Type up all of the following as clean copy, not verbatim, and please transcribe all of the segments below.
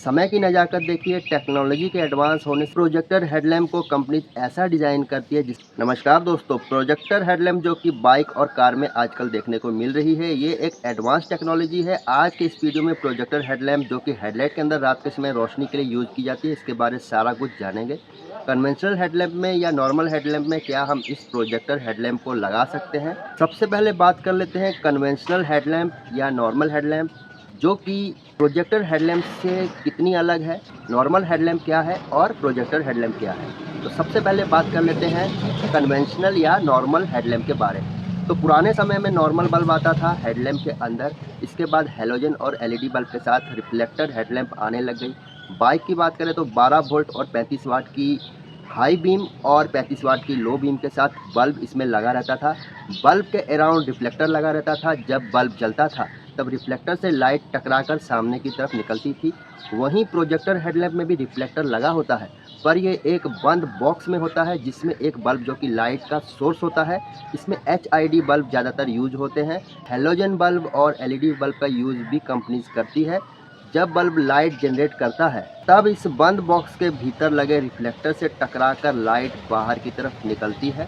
समय की नज़ाकत देखिए, टेक्नोलॉजी के एडवांस होने से प्रोजेक्टर हेडलैम्प को कंपनी ऐसा डिज़ाइन करती है जिस नमस्कार दोस्तों, प्रोजेक्टर हेडलैम्प जो कि बाइक और कार में आजकल देखने को मिल रही है, ये एक एडवांस टेक्नोलॉजी है। आज के इस वीडियो में प्रोजेक्टर हेडलैम्प जो कि हेडलाइट के अंदर रात के समय रोशनी के लिए यूज़ की जाती है, इसके बारे में सारा कुछ जानेंगे। कन्वेंशनल हेडलैम्प में या नॉर्मल हेडलैम्प में क्या हम इस प्रोजेक्टर हेडलैम्प को लगा सकते हैं। सबसे पहले बात कर लेते हैं कन्वेंशनल हेडलैम्प या नॉर्मल हेडलैम्प, जो कि प्रोजेक्टर हेडलैम्प से कितनी अलग है, नॉर्मल हेडलैम्प क्या है और प्रोजेक्टर हेडलैम्प क्या है। तो सबसे पहले बात कर लेते हैं कन्वेंशनल या नॉर्मल हेडलैम्प के बारे में। तो पुराने समय में नॉर्मल बल्ब आता था हेडलैम्प के अंदर, इसके बाद हैलोजन और एलईडी बल्ब के साथ रिफ्लेक्टर हेडलैम्प आने लग गई। बाइक की बात करें तो 12 वोल्ट और 35 वाट की हाई बीम और 35 वाट की लो बीम के साथ बल्ब इसमें लगा रहता था। बल्ब के अराउंड रिफ्लेक्टर लगा रहता था। जब बल्ब जलता था तब रिफ्लेक्टर से लाइट टकराकर सामने की तरफ निकलती थी। वहीं प्रोजेक्टर हेडलैम्प में भी रिफ्लेक्टर लगा होता है, पर ये एक बंद बॉक्स में होता है जिसमें एक बल्ब जो कि लाइट का सोर्स होता है। इसमें एचआईडी बल्ब ज़्यादातर यूज होते हैं। हैलोजन बल्ब और एलईडी बल्ब का यूज़ भी कंपनीज करती है। जब बल्ब लाइट जनरेट करता है तब इस बंद बॉक्स के भीतर लगे रिफ्लेक्टर से टकराकर लाइट बाहर की तरफ निकलती है।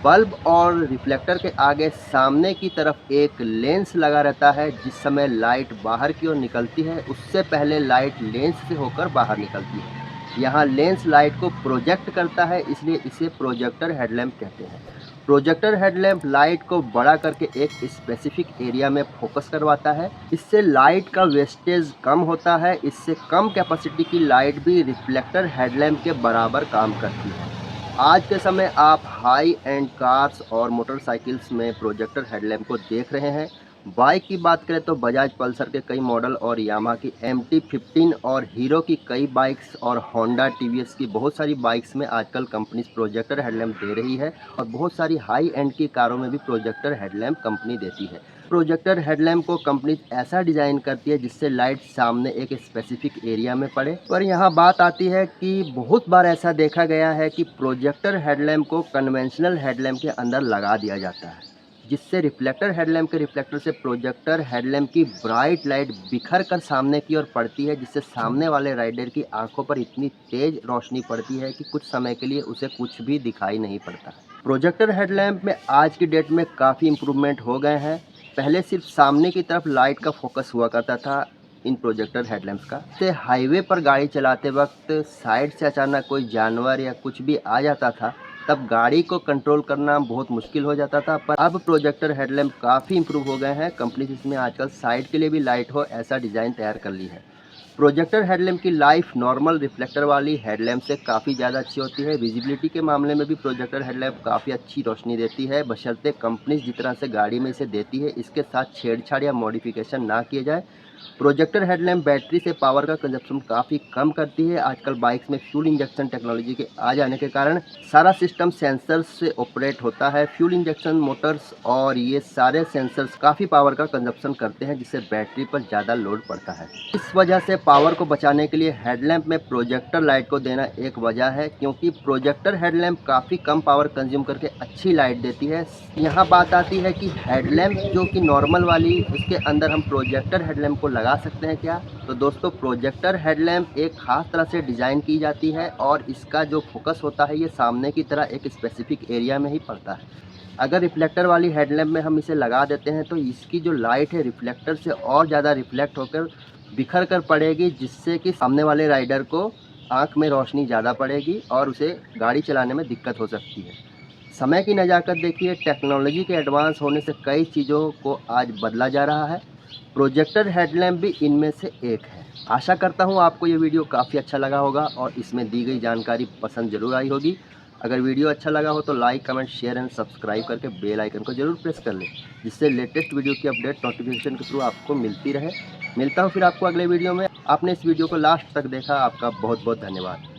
बल्ब और रिफ्लेक्टर के आगे सामने की तरफ एक लेंस लगा रहता है। जिस समय लाइट बाहर की ओर निकलती है उससे पहले लाइट लेंस से होकर बाहर निकलती है। यहाँ लेंस लाइट को प्रोजेक्ट करता है, इसलिए इसे प्रोजेक्टर हेडलैम्प कहते हैं। प्रोजेक्टर हेडलैम्प लाइट को बड़ा करके एक स्पेसिफिक एरिया में फोकस करवाता है। इससे लाइट का वेस्टेज कम होता है। इससे कम कैपेसिटी की लाइट भी रिफ्लेक्टर हेडलैम्प के बराबर काम करती है। आज के समय आप हाई एंड कार्स और मोटरसाइकिल्स में प्रोजेक्टर हेडलैम्प को देख रहे हैं। बाइक की बात करें तो बजाज पल्सर के कई मॉडल और यामाहा की MT-15 और हीरो की कई बाइक्स और होंडा टीवीएस की बहुत सारी बाइक्स में आजकल कंपनी प्रोजेक्टर हेडलैम्प दे रही है। और बहुत सारी हाई एंड की कारों में भी प्रोजेक्टर हेडलैम्प कंपनी देती है। प्रोजेक्टर हेडलैम्प को कंपनी ऐसा डिज़ाइन करती है जिससे लाइट सामने एक स्पेसिफिक एरिया में पड़े। पर यहाँ बात आती है कि बहुत बार ऐसा देखा गया है कि प्रोजेक्टर हेडलैम्प को कन्वेंशनल हेडलैम्प के अंदर लगा दिया जाता है, जिससे रिफ्लेक्टर हेडलैम्प के रिफ्लेक्टर से प्रोजेक्टर हेडलैम्प की ब्राइट लाइट बिखर कर सामने की ओर पड़ती है, जिससे सामने वाले राइडर की आंखों पर इतनी तेज रोशनी पड़ती है कि कुछ समय के लिए उसे कुछ भी दिखाई नहीं पड़ता। प्रोजेक्टर हेडलैम्प में आज की डेट में काफ़ी इम्प्रूवमेंट हो गए हैं। पहले सिर्फ सामने की तरफ लाइट का फोकस हुआ करता था इन प्रोजेक्टर हेडलैम्प्स का। से हाईवे पर गाड़ी चलाते वक्त साइड से अचानक कोई जानवर या कुछ भी आ जाता था, तब गाड़ी को कंट्रोल करना बहुत मुश्किल हो जाता था। पर अब प्रोजेक्टर हेडलैम्प काफ़ी इंप्रूव हो गए हैं। कंपनी इसमें आजकल साइड के लिए भी लाइट हो ऐसा डिज़ाइन तैयार कर ली है। प्रोजेक्टर हेडलैम्प की लाइफ नॉर्मल रिफ्लेक्टर वाली हेडलैम्प से काफ़ी ज़्यादा अच्छी होती है। विजिबिलिटी के मामले में भी प्रोजेक्टर हेडलैम्प काफ़ी अच्छी रोशनी देती है, बशर्ते कंपनी जिस तरह से गाड़ी में इसे देती है इसके साथ छेड़छाड़ या मॉडिफिकेशन ना किए जाए। प्रोजेक्टर हेडलैम्प बैटरी से पावर का कंजप्शन काफ़ी कम करती है। आजकल बाइक्स में फ्यूल इंजेक्शन टेक्नोलॉजी के आ जाने के कारण सारा सिस्टम सेंसर्स से ऑपरेट होता है। फ्यूल इंजेक्शन मोटर्स और ये सारे सेंसर्स काफ़ी पावर का कंजप्शन करते हैं, जिससे बैटरी पर ज़्यादा लोड पड़ता है। इस वजह से पावर को बचाने के लिए हेडलैम्प में प्रोजेक्टर लाइट को देना एक वजह है, क्योंकि प्रोजेक्टर हेडलैम्प काफ़ी कम पावर कंज्यूम करके अच्छी लाइट देती है। यहाँ बात आती है कि हेडलैम्प जो कि नॉर्मल वाली, उसके अंदर हम प्रोजेक्टर हेडलैम्प को लगा सकते हैं क्या? तो दोस्तों, प्रोजेक्टर हेडलैम्प एक खास तरह से डिज़ाइन की जाती है और इसका जो फोकस होता है ये सामने की तरह एक स्पेसिफिक एरिया में ही पड़ता है। अगर रिफ्लेक्टर वाली हेडलैम्प में हम इसे लगा देते हैं तो इसकी जो लाइट है रिफ्लेक्टर से और ज़्यादा रिफ्लेक्ट होकर बिखर कर पड़ेगी, जिससे कि सामने वाले राइडर को आँख में रोशनी ज़्यादा पड़ेगी और उसे गाड़ी चलाने में दिक्कत हो सकती है। समय की नज़ाकत देखिए, टेक्नोलॉजी के एडवांस होने से कई चीज़ों को आज बदला जा रहा है। प्रोजेक्टर हेडलैम्प भी इनमें से एक है। आशा करता हूँ आपको ये वीडियो काफ़ी अच्छा लगा होगा और इसमें दी गई जानकारी पसंद ज़रूर आई होगी। अगर वीडियो अच्छा लगा हो तो like, comment, share and subscribe करके बेल आइकन को ज़रूर प्रेस कर लें, जिससे लेटेस्ट वीडियो की अपडेट नोटिफिकेशन के थ्रू आपको मिलती रहे। मिलता हूँ फिर आपको अगले वीडियो में। आपने इस वीडियो को लास्ट तक देखा, आपका बहुत बहुत धन्यवाद।